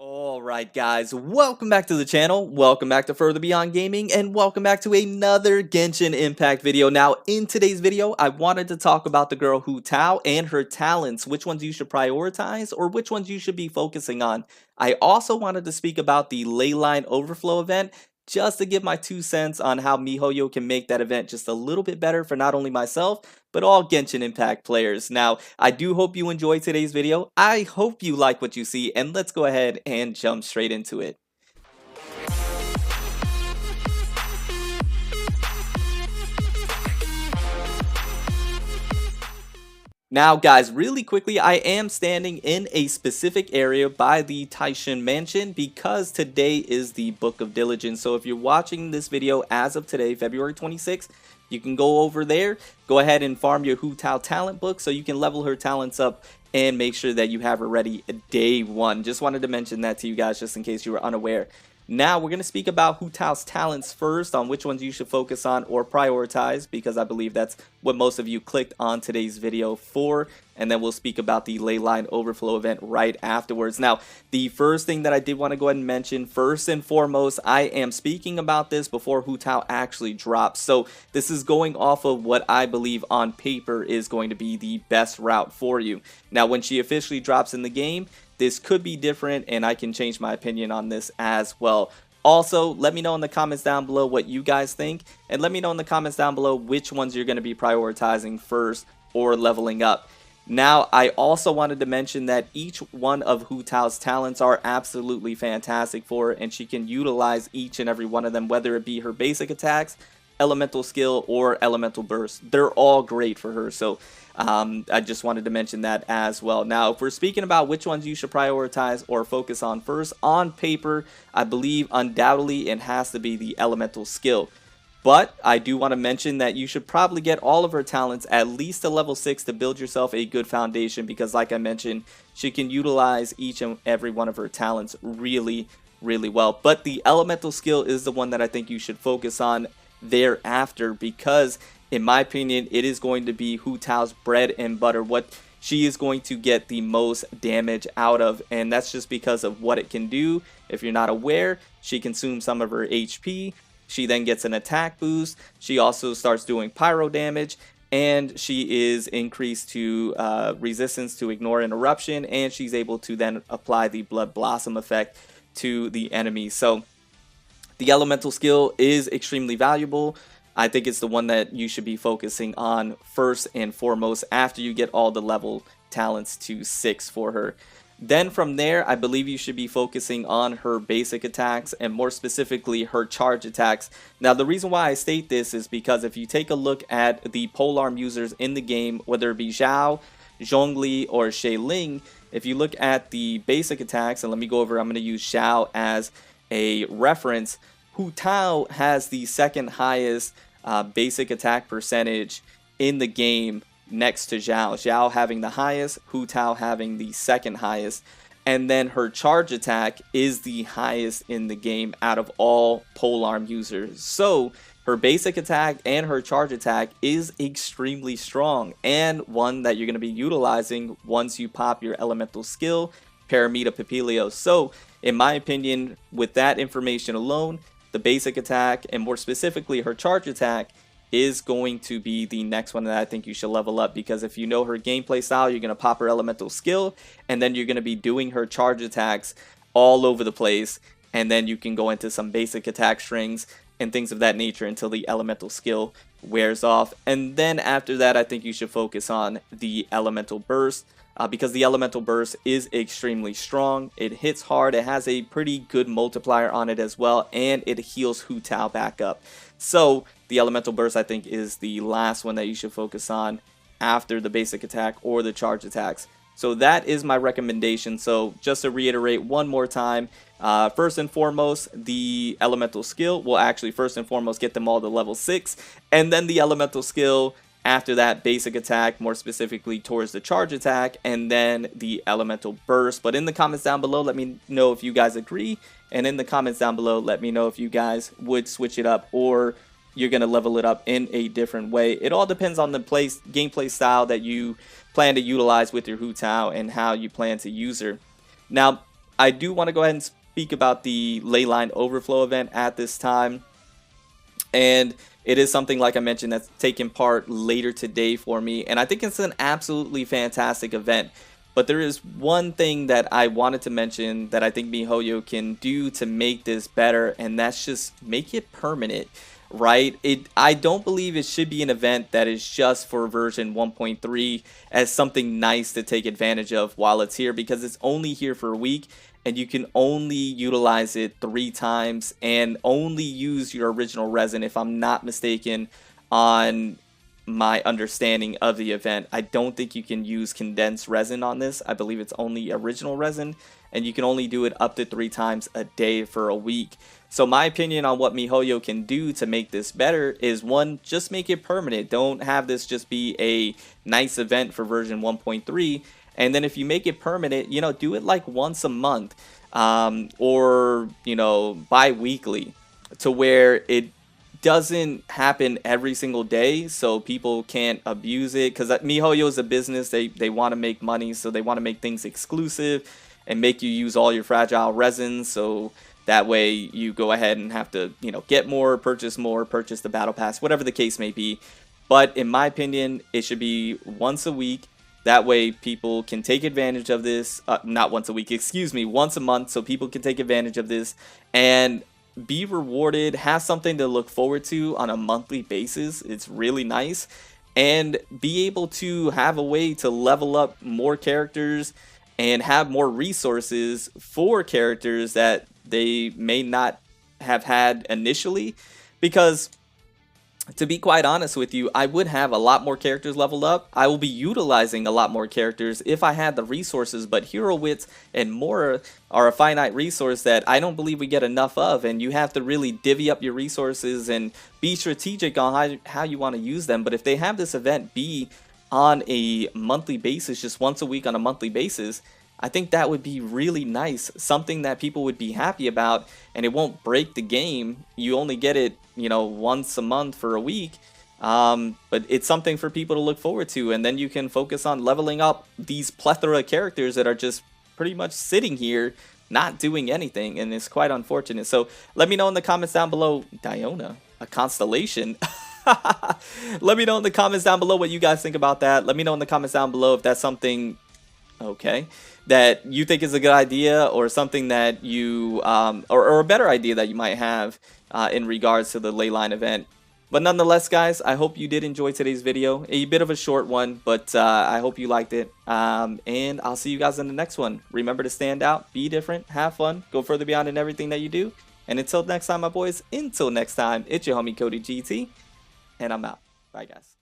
Alright guys, welcome back to the channel, welcome back to Further Beyond Gaming, and welcome back to another Genshin Impact video. Now, in today's video, I wanted to talk about the girl Hu Tao and her talents, which ones you should prioritize, or which ones you should be focusing on. I also wanted to speak about the Leyline Overflow event, just to give my 2 cents on how Mihoyo can make that event just a little bit better for not only myself, but all Genshin Impact players. Now, I do hope you enjoyed today's video. I hope you like what you see, and let's go ahead and jump straight into it. Now guys, really quickly, I am standing in a specific area by the Taishin Mansion because today is the Book of Diligence. So if you're watching this video as of today, February 26th, you can go over there, go ahead and farm your Hu Tao talent book so you can level her talents up and make sure that you have her ready day one. Just wanted to mention that to you guys just in case you were unaware. Now we're going to speak about Hu Tao's talents first, on which ones you should focus on or prioritize, because I believe that's what most of you clicked on today's video for, and then we'll speak about the Leyline Overflow event right afterwards. Now, the first thing that I did want to go ahead and mention, first and foremost, I am speaking about this before Hu Tao actually drops, so this is going off of what I believe on paper is going to be the best route for you. Now, when she officially drops in the game, this could be different, and I can change my opinion on this as well. Also, let me know in the comments down below what you guys think, and let me know in the comments down below which ones you're going to be prioritizing first or leveling up. Now, I also wanted to mention that each one of Hu Tao's talents are absolutely fantastic for her, and she can utilize each and every one of them, whether it be her basic attacks, elemental skill, or elemental burst. They're all great for her, so I just wanted to mention that as well. Now, if we're speaking about which ones you should prioritize or focus on first, on paper, I believe undoubtedly it has to be the elemental skill. But I do want to mention that you should probably get all of her talents at least to level 6 to build yourself a good foundation, because like I mentioned, she can utilize each and every one of her talents really well. But the elemental skill is the one that I think you should focus on thereafter, because in my opinion, it is going to be Hu Tao's bread and butter, what she is going to get the most damage out of, and that's just because of what it can do. If you're not aware, she consumes some of her HP, she then gets an attack boost, she also starts doing pyro damage, and she is increased to resistance to ignore interruption, and she's able to then apply the blood blossom effect to the enemy. So the elemental skill is extremely valuable. I think it's the one that you should be focusing on first and foremost after you get all the level talents to 6 for her. Then from there, I believe you should be focusing on her basic attacks, and more specifically her charge attacks. Now, the reason why I state this is because if you take a look at the polearm users in the game, whether it be Zhao, Zhongli, or Ling, if you look at the basic attacks, and let me go over, I'm going to use Zhao as a reference. Hu Tao has the second highest basic attack percentage in the game next to Zhao. Zhao having the highest, Hu Tao having the second highest, and then her charge attack is the highest in the game out of all polearm users. So her basic attack and her charge attack is extremely strong, and one that you're going to be utilizing once you pop your elemental skill, Paramita Papilio. So in my opinion, with that information alone, the basic attack, and more specifically her charge attack, is going to be the next one that I think you should level up, because if you know her gameplay style, you're going to pop her elemental skill, and then you're going to be doing her charge attacks all over the place, and then you can go into some basic attack strings and things of that nature until the elemental skill wears off. And then after that, I think you should focus on the elemental burst, because the elemental burst is extremely strong. It hits hard, it has a pretty good multiplier on it as well, and it heals Hu Tao back up. So the elemental burst, I think, is the last one that you should focus on after the basic attack or the charge attacks. So that is my recommendation. So just to reiterate one more time, first and foremost, the elemental skill will actually first and foremost get them all to level 6, and then the elemental skill. After that, basic attack, more specifically towards the charge attack, and then the elemental burst. But in the comments down below, let me know if you guys agree, and in the comments down below, let me know if you guys would switch it up or you're going to level it up in a different way. It all depends on the gameplay style that you plan to utilize with your Hu Tao and how you plan to use her. Now, I do want to go ahead and speak about the Leyline Overflow event at this time. And it is something, like I mentioned, that's taking part later today for me. And I think it's an absolutely fantastic event. But there is one thing that I wanted to mention that I think Mihoyo can do to make this better, and that's just make it permanent, right? I don't believe it should be an event that is just for version 1.3 as something nice to take advantage of while it's here, because it's only here for a week and you can only utilize it 3 times and only use your original resin, if I'm not mistaken, on my understanding of the event. I don't think you can use condensed resin on this. I believe it's only original resin, and you can only do it up to 3 times a day for a week. So my opinion on what Mihoyo can do to make this better is, one, just make it permanent. Don't have this just be a nice event for version 1.3. And then if you make it permanent, you know, do it like once a month, or, you know, bi-weekly, to where it doesn't happen every single day, so people can't abuse it. Because Mihoyo is a business, they want to make money, so they want to make things exclusive and make you use all your fragile resins, so that way you go ahead and have to, you know, get more, purchase the battle pass, whatever the case may be. But in my opinion, it should be once a week. That way people can take advantage of this. Not once a week, excuse me, once a month, so people can take advantage of this and be rewarded, have something to look forward to on a monthly basis. It's really nice. And be able to have a way to level up more characters and have more resources for characters that they may not have had initially. Because to be quite honest with you, I would have a lot more characters leveled up. I will be utilizing a lot more characters if I had the resources, but hero wits and more are a finite resource that I don't believe we get enough of, and you have to really divvy up your resources and be strategic on how you want to use them. But if they have this event be on a monthly basis, just once a week on a monthly basis, I think that would be really nice, something that people would be happy about, and it won't break the game. You only get it, you know, once a month for a week, but it's something for people to look forward to, and then you can focus on leveling up these plethora of characters that are just pretty much sitting here not doing anything, and it's quite unfortunate. So let me know in the comments down below. Diona, a constellation. Let me know in the comments down below what you guys think about that. Let me know in the comments down below if that's something that you think is a good idea, or something that you or a better idea that you might have in regards to the Leyline event. But nonetheless, guys, I hope you did enjoy today's video. A bit of a short one, but I hope you liked it, and I'll see you guys in the next one. Remember to stand out, be different, have fun, go further beyond in everything that you do. And until next time, my boys, until next time, it's your homie Cody GT, and I'm out. Bye, guys.